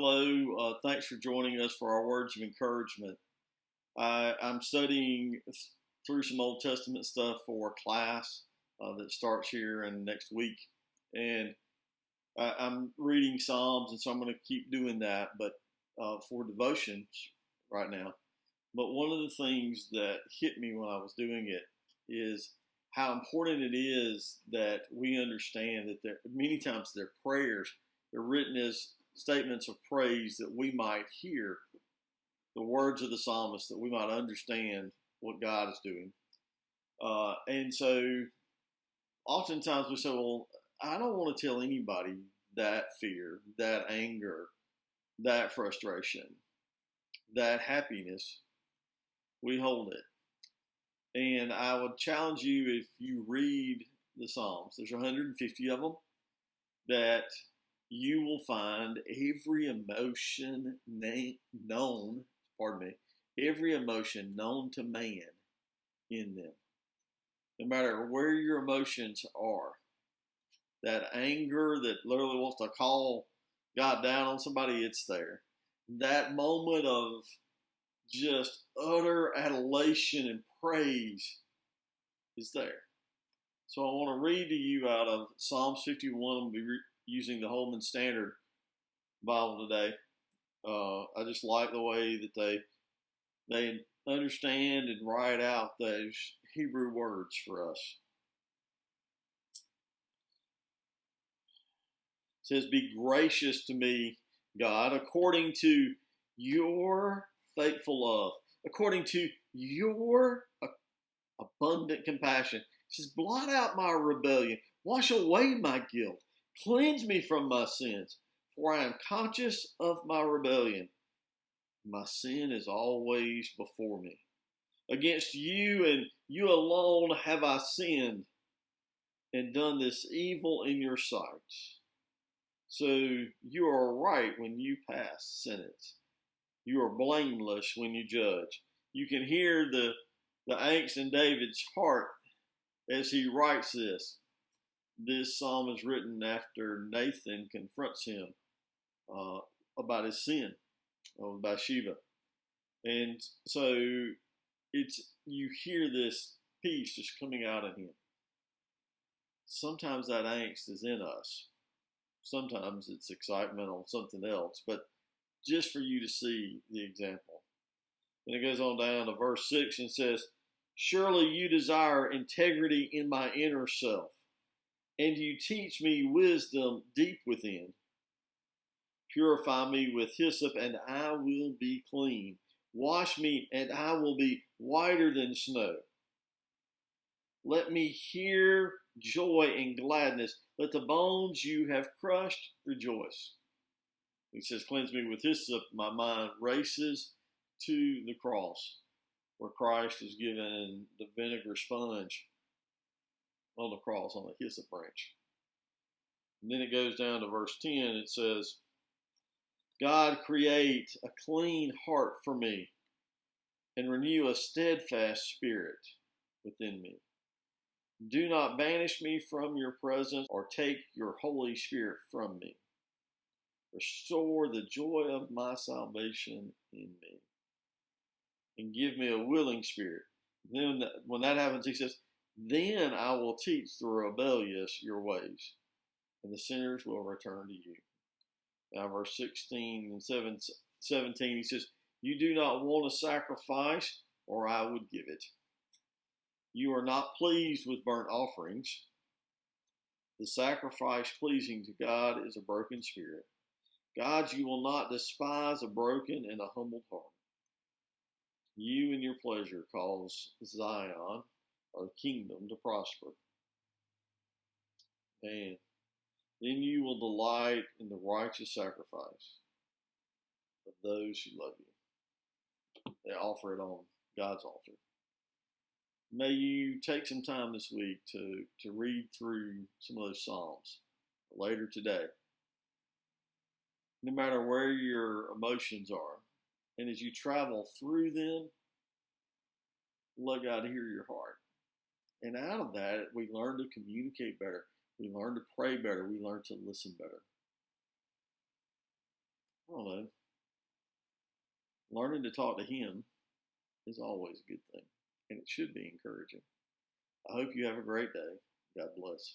Hello, thanks for joining us for our words of encouragement. I'm studying through some Old Testament stuff for a class that starts here in next week. And I'm reading Psalms, and so I'm going to keep doing that, but for devotions right now. But one of the things that hit me when I was doing it is how important it is that we understand that many times their prayers are written as statements of praise that we might hear the words of the psalmist, that we might understand what God is doing. And so oftentimes we say, well, I don't want to tell anybody that fear, that anger, that frustration, that happiness. We hold it. And I would challenge you, if you read the Psalms, there's 150 of them, that you will find every emotion known, every emotion known to man in them. No matter where your emotions are, that anger that literally wants to call God down on somebody, it's there. That moment of just utter adulation and praise is there. So I want to read to you out of Psalms 51. I'll be using the Holman Standard Bible today. I just like the way that they understand and write out those Hebrew words for us. It says, "Be gracious to me, God, according to your faithful love, according to your abundant compassion." It says, "Blot out my rebellion, wash away my guilt, cleanse me from my sins, for I am conscious of my rebellion. My sin is always before me. Against you and you alone have I sinned and done this evil in your sight." So you are right when you pass sentence. You are blameless when you judge. You can hear the angst in David's heart as he writes this. This psalm is written after Nathan confronts him about his sin of Bathsheba. And so you hear this peace just coming out of him. Sometimes that angst is in us. Sometimes it's excitement on something else, but just for you to see the example. And it goes on down to verse 6 and says, "Surely you desire integrity in my inner self, and you teach me wisdom deep within. Purify me with hyssop, and I will be clean. Wash me, and I will be whiter than snow. Let me hear joy and gladness. Let the bones you have crushed rejoice." He says, "Cleanse me with hyssop." My mind races to the cross, where Christ is given the vinegar sponge on the cross, on the hyssop branch. And then it goes down to verse 10. It says, "God, create a clean heart for me and renew a steadfast spirit within me. Do not banish me from your presence or take your Holy Spirit from me. Restore the joy of my salvation in me and give me a willing spirit." Then when that happens, he says, "Then I will teach the rebellious your ways, and the sinners will return to you." Now verse 16 and 17, he says, "You do not want a sacrifice, or I would give it. You are not pleased with burnt offerings. The sacrifice pleasing to God is a broken spirit. God, you will not despise a broken and a humbled heart. You in your pleasure cause Zion, or the kingdom, to prosper. And then you will delight in the righteous sacrifice of those who love you." They offer it on God's altar. May you take some time this week to read through some of those Psalms later today. No matter where your emotions are, and as you travel through them, let God hear your heart. And out of that, we learn to communicate better. We learn to pray better. We learn to listen better. don't know, learning to talk to Him is always a good thing, and it should be encouraging. I hope you have a great day. God bless.